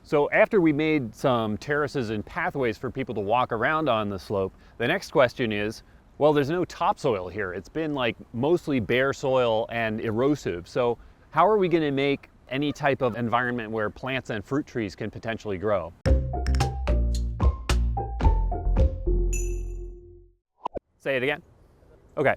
So after we made some terraces and pathways for people to walk around on the slope, the next question is, well, there's no topsoil here. It's been like mostly bare soil and erosive. So how are we going to make any type of environment where plants and fruit trees can potentially grow? Say it again. Okay.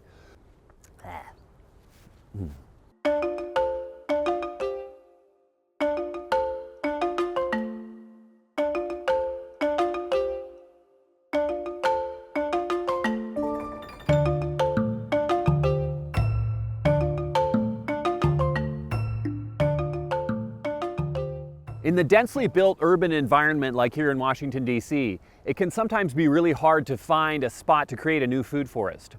In the densely built urban environment like here in Washington, D.C., it can sometimes be really hard to find a spot to create a new food forest.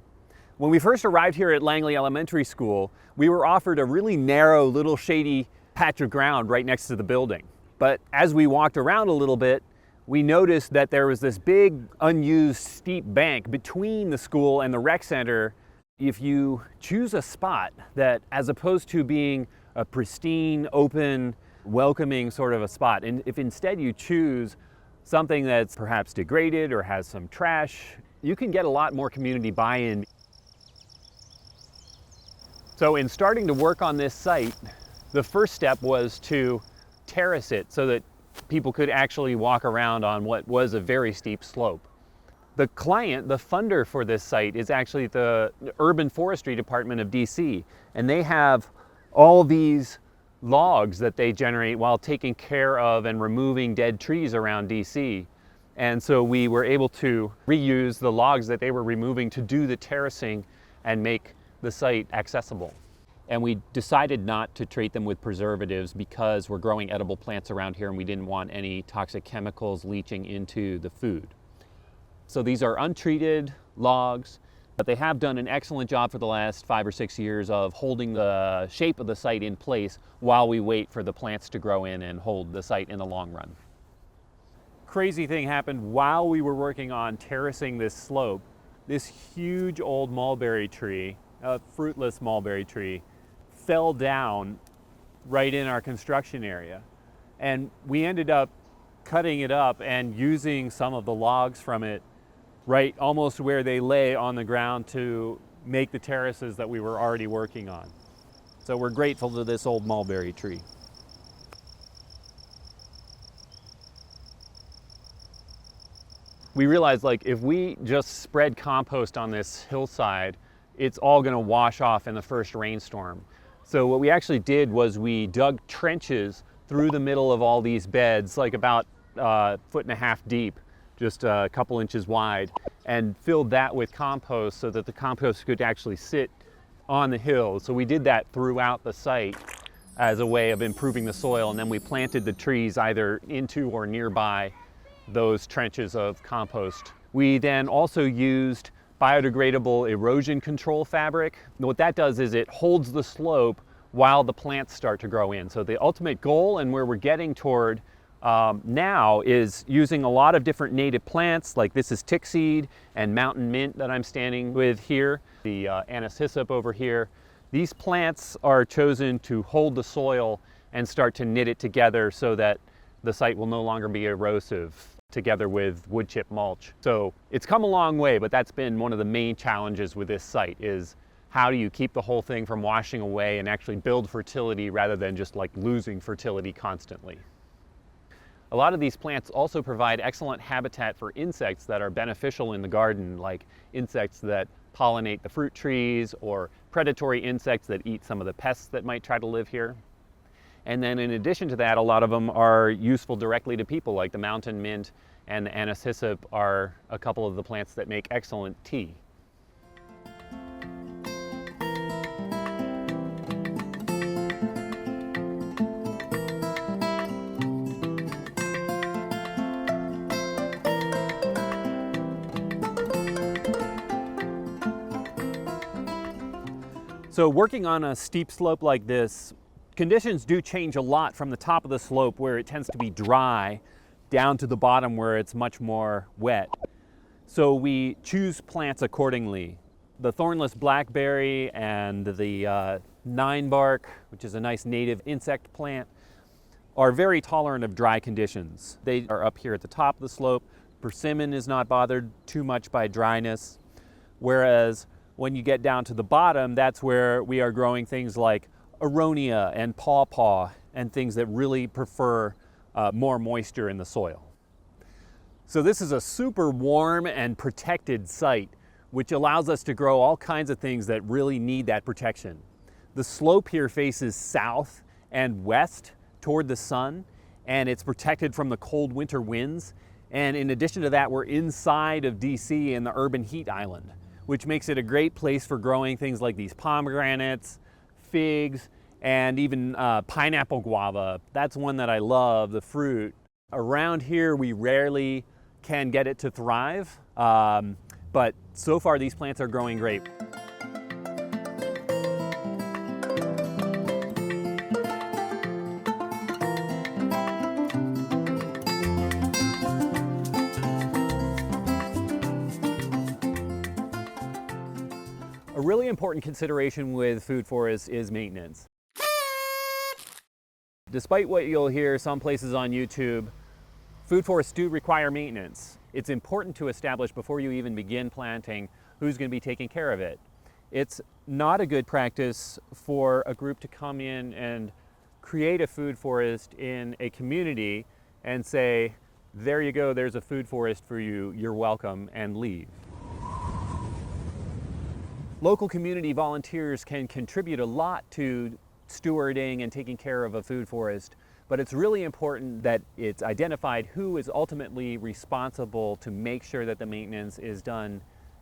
When we first arrived here at Langley Elementary School, we were offered a really narrow, little shady patch of ground right next to the building. But as we walked around a little bit, we noticed that there was this big, unused, steep bank between the school and the rec center. If you choose a spot that, as opposed to being a pristine, open, welcoming sort of a spot, and if instead you choose something that's perhaps degraded or has some trash, you can get a lot more community buy-in. So in starting to work on this site, the first step was to terrace it so that people could actually walk around on what was a very steep slope. The client, the funder for this site, is actually the Urban Forestry Department of DC, and they have all these logs that they generate while taking care of and removing dead trees around DC. And so we were able to reuse the logs that they were removing to do the terracing and make the site accessible. And we decided not to treat them with preservatives because we're growing edible plants around here and we didn't want any toxic chemicals leaching into the food. So these are untreated logs, but they have done an excellent job for the last 5 or 6 years of holding the shape of the site in place while we wait for the plants to grow in and hold the site in the long run. Crazy thing happened while we were working on terracing this slope. This huge old mulberry tree, a fruitless mulberry tree, fell down right in our construction area. And we ended up cutting it up and using some of the logs from it right almost where they lay on the ground to make the terraces that we were already working on. So we're grateful to this old mulberry tree. We realized, like, if we just spread compost on this hillside, it's all going to wash off in the first rainstorm. So what we actually did was we dug trenches through the middle of all these beds, like about 1.5 feet deep, just a couple inches wide, and filled that with compost so that the compost could actually sit on the hill. So we did that throughout the site as a way of improving the soil, and then we planted the trees either into or nearby those trenches of compost. We then also used biodegradable erosion control fabric. And what that does is it holds the slope while the plants start to grow in. So the ultimate goal and where we're getting toward now is using a lot of different native plants, like this is tick seed and mountain mint that I'm standing with here, the anise hyssop over here. These plants are chosen to hold the soil and start to knit it together so that the site will no longer be erosive, together with wood chip mulch. So it's come a long way, but that's been one of the main challenges with this site, is how do you keep the whole thing from washing away and actually build fertility rather than just like losing fertility constantly. A lot of these plants also provide excellent habitat for insects that are beneficial in the garden, like insects that pollinate the fruit trees or predatory insects that eat some of the pests that might try to live here. And then in addition to that, a lot of them are useful directly to people, like the mountain mint and the anise hyssop are a couple of the plants that make excellent tea. So working on a steep slope like this, conditions do change a lot from the top of the slope where it tends to be dry down to the bottom where it's much more wet. So we choose plants accordingly. The thornless blackberry and the 9-bark, which is a nice native insect plant, are very tolerant of dry conditions. They are up here at the top of the slope. Persimmon is not bothered too much by dryness, whereas when you get down to the bottom, that's where we are growing things like aronia and pawpaw and things that really prefer more moisture in the soil. So this is a super warm and protected site, which allows us to grow all kinds of things that really need that protection. The slope here faces south and west toward the sun, and it's protected from the cold winter winds. And in addition to that, we're inside of DC in the urban heat island, which makes it a great place for growing things like these pomegranates, figs, and even pineapple guava. That's one that I love, the fruit. Around here, we rarely can get it to thrive, but so far these plants are growing great. A really important consideration with food forests is maintenance. Despite what you'll hear some places on YouTube, food forests do require maintenance. It's important to establish before you even begin planting who's going to be taking care of it. It's not a good practice for a group to come in and create a food forest in a community and say, there you go, there's a food forest for you, you're welcome, and leave. Local community volunteers can contribute a lot to stewarding and taking care of a food forest, but it's really important that it's identified who is ultimately responsible to make sure that the maintenance is done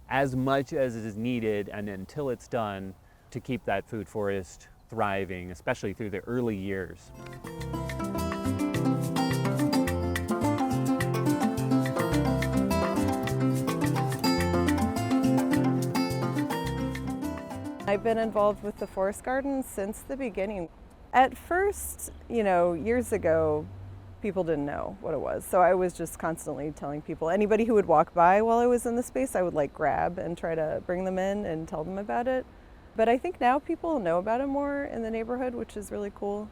as much as is needed and until it's done to keep that food forest thriving, especially through the early years. I've been involved with the forest garden since the beginning. At first, years ago, people didn't know what it was. So I was just constantly telling people, anybody who would walk by while I was in the space, I would grab and try to bring them in and tell them about it. But I think now people know about it more in the neighborhood, which is really cool.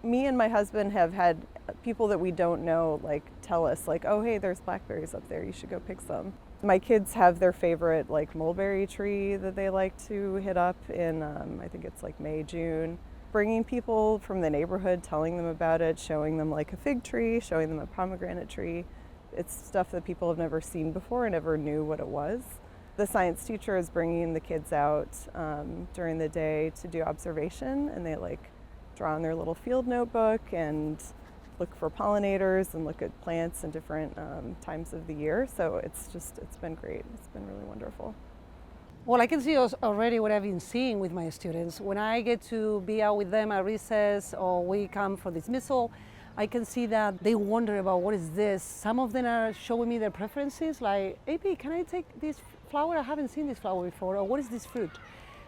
Me and my husband have had people that we don't know tell us oh, hey, there's blackberries up there, you should go pick some. My kids have their favorite mulberry tree that they like to hit up in, I think it's May, June. Bringing people from the neighborhood, telling them about it, showing them a fig tree, showing them a pomegranate tree. It's stuff that people have never seen before and never knew what it was. The science teacher is bringing the kids out during the day to do observation, and they draw on their little field notebook and look for pollinators and look at plants in different times of the year. So it's been great. It's been really wonderful. Well, I can see already what I've been seeing with my students. When I get to be out with them at recess or we come for dismissal, I can see that they wonder about what is this. Some of them are showing me their preferences, like, AP, can I take this flower? I haven't seen this flower before, or what is this fruit?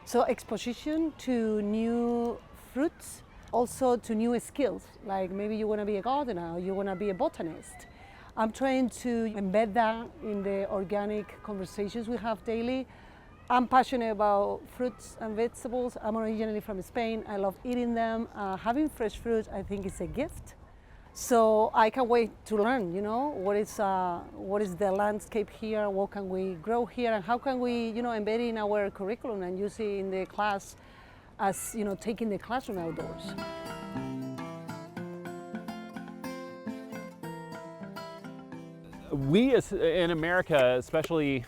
So exposition to new fruits, also to new skills, like maybe you want to be a gardener or you want to be a botanist. I'm trying to embed that in the organic conversations we have daily. I'm passionate about fruits and vegetables. I'm originally from Spain. I love eating them. Having fresh fruit, I think, is a gift. So I can't wait to learn, what is the landscape here, what can we grow here, and how can we, embed it in our curriculum and use it in the class as, taking the classroom outdoors. We in America, especially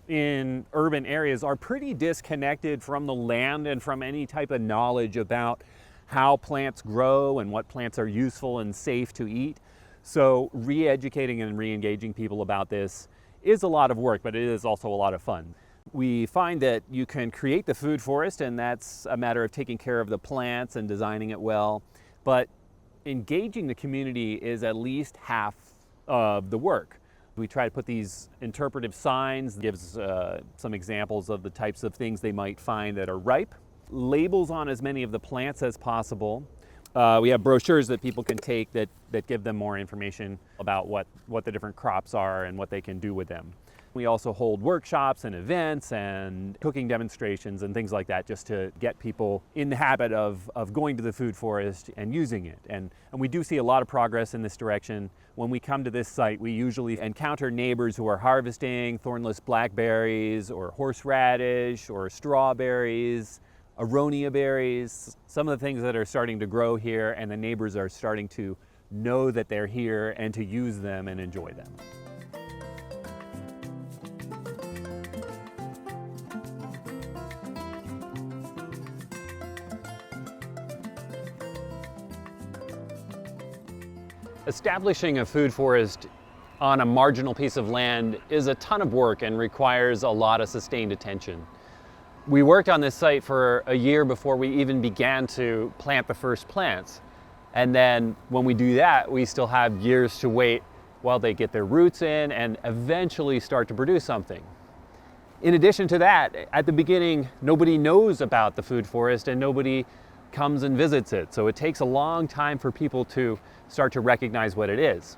in urban areas, are pretty disconnected from the land and from any type of knowledge about how plants grow and what plants are useful and safe to eat. So re-educating and re-engaging people about this is a lot of work, but it is also a lot of fun. We find that you can create the food forest, and that's a matter of taking care of the plants and designing it well, but engaging the community is at least half of the work. We try to put these interpretive signs, gives some examples of the types of things they might find that are ripe. Labels on as many of the plants as possible. We have brochures that people can take that give them more information about what the different crops are and what they can do with them. We also hold workshops and events and cooking demonstrations and things like that, just to get people in the habit of going to the food forest and using it. And we do see a lot of progress in this direction. When we come to this site, we usually encounter neighbors who are harvesting thornless blackberries or horseradish or strawberries, aronia berries, some of the things that are starting to grow here, and the neighbors are starting to know that they're here and to use them and enjoy them. Establishing a food forest on a marginal piece of land is a ton of work and requires a lot of sustained attention. We worked on this site for a year before we even began to plant the first plants. And then when we do that, we still have years to wait while they get their roots in and eventually start to produce something. In addition to that, at the beginning, nobody knows about the food forest and nobody comes and visits it. So it takes a long time for people to start to recognize what it is.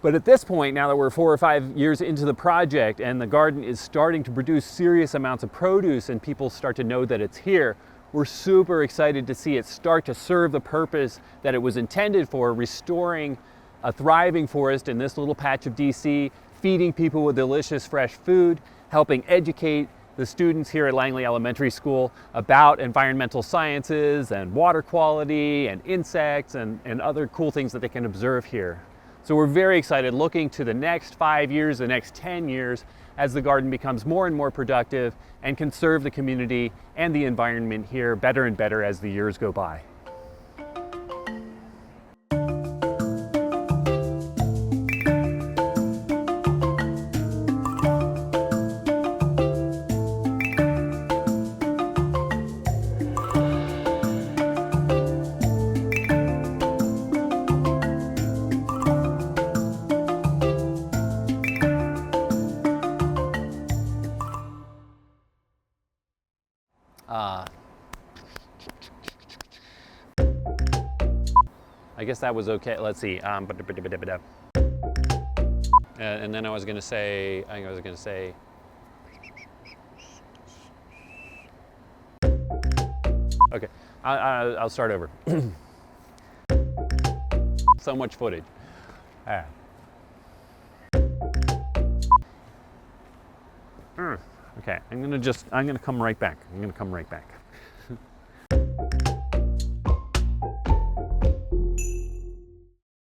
But at this point, now that we're 4 or 5 years into the project and the garden is starting to produce serious amounts of produce and people start to know that it's here, we're super excited to see it start to serve the purpose that it was intended for, restoring a thriving forest in this little patch of DC, feeding people with delicious fresh food, helping educate the students here at Langley Elementary School about environmental sciences and water quality and insects and other cool things that they can observe here. So we're very excited, looking to the next 5 years, the next 10 years, as the garden becomes more and more productive and can serve the community and the environment here better and better as the years go by. I guess that was okay. Let's see. And then I was going to say, okay, I'll start over. So much footage. Okay, I'm gonna come right back.